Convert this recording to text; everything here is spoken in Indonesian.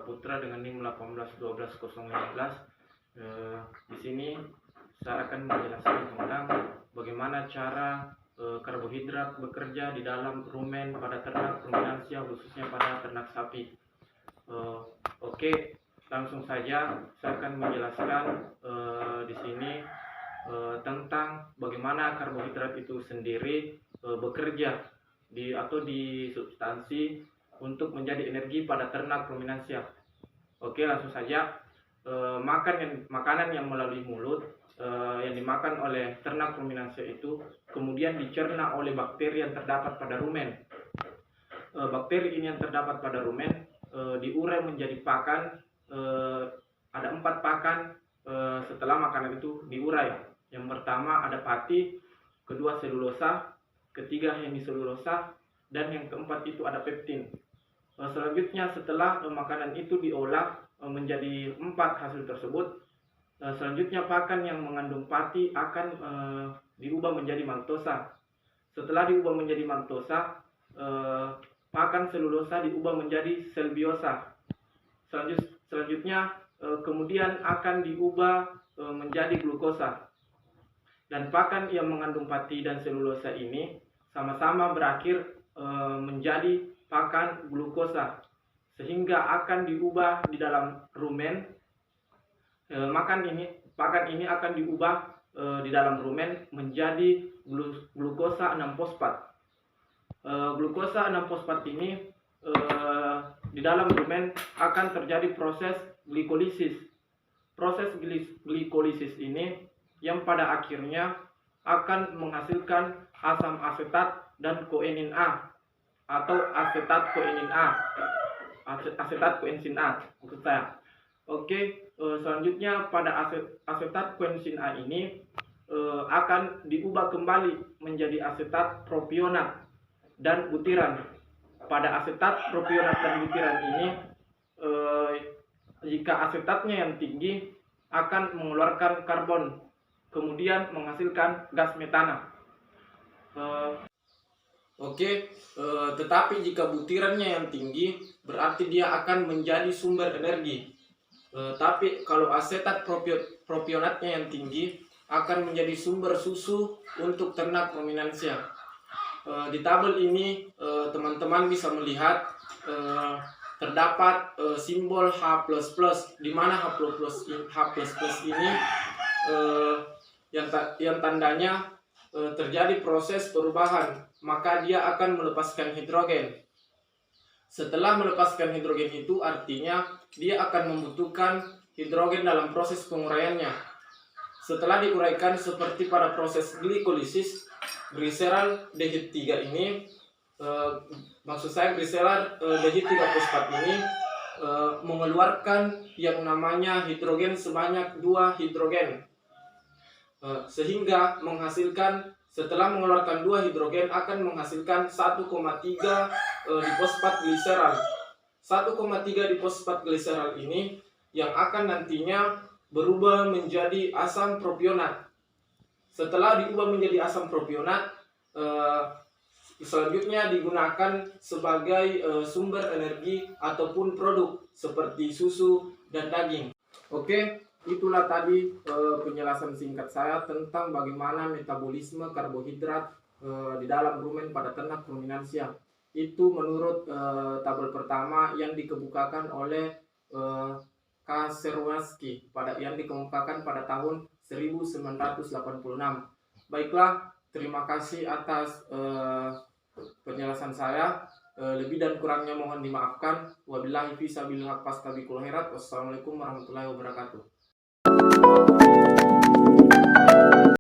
Saputra dengan NIM 181212015. Di sini saya akan menjelaskan tentang bagaimana cara karbohidrat bekerja di dalam rumen pada ternak ruminansia, khususnya pada ternak sapi. Oke, langsung saja saya akan menjelaskan di sini tentang bagaimana karbohidrat itu sendiri bekerja di substansi untuk menjadi energi pada ternak ruminansia. Oke, langsung saja. Makanan yang melalui mulut yang dimakan oleh ternak ruminansia itu kemudian dicerna oleh bakteri yang terdapat pada rumen. Bakteri ini yang terdapat pada rumen diurai menjadi pakan. Ada 4 pakan setelah makanan itu diurai. Yang pertama ada pati, kedua selulosa, ketiga hemiselulosa, dan yang keempat itu ada peptin. Selanjutnya setelah makanan itu diolah menjadi 4 hasil tersebut, selanjutnya pakan yang mengandung pati akan diubah menjadi maltosa. Setelah diubah menjadi maltosa, pakan selulosa diubah menjadi selbiosa. Selanjutnya kemudian akan diubah menjadi glukosa. Dan pakan yang mengandung pati dan selulosa ini sama-sama berakhir menjadi pakan glukosa, sehingga akan diubah di dalam rumen. Pakan ini akan diubah di dalam rumen menjadi glukosa 6-fosfat. Glukosa 6-fosfat ini di dalam rumen akan terjadi proses glikolisis. Proses glikolisis ini yang pada akhirnya akan menghasilkan asam asetat dan koenin A atau asetat koensin A maksud saya. Oke, selanjutnya pada asetat koensin A ini akan diubah kembali menjadi asetat propionat dan butiran. Pada asetat propionat dan butiran ini jika asetatnya yang tinggi akan mengeluarkan karbon, kemudian menghasilkan gas metana. Tetapi jika butirannya yang tinggi berarti dia akan menjadi sumber energi. Tapi kalau asetat propionatnya yang tinggi akan menjadi sumber susu untuk ternak ruminansia. Di tabel ini teman-teman bisa melihat terdapat simbol H++, di mana H++ ini yang tandanya terjadi proses perubahan, maka dia akan melepaskan hidrogen. Setelah melepaskan hidrogen itu artinya dia akan membutuhkan hidrogen dalam proses penguraiannya. Setelah diuraikan seperti pada proses glikolisis, gliserol dehid 3 ini gliserol dehid 3 fosfat ini mengeluarkan yang namanya hidrogen sebanyak 2 hidrogen. Sehingga setelah mengeluarkan 2 hidrogen akan menghasilkan 1,3 difosfat gliserol. 1,3 difosfat gliserol ini yang akan nantinya berubah menjadi asam propionat. Setelah diubah menjadi asam propionat, selanjutnya digunakan sebagai sumber energi ataupun produk seperti susu dan daging. Oke, itulah tadi penjelasan singkat saya tentang bagaimana metabolisme karbohidrat di dalam rumen pada ternak ruminansia. Itu menurut tabel pertama yang dikemukakan oleh Czerwiński yang dikemukakan pada tahun 1986. Baiklah, terima kasih atas penjelasan saya. Lebih dan kurangnya mohon dimaafkan. Wabillahi fisabilillah fastabikul khairat. Wassalamualaikum warahmatullahi wabarakatuh.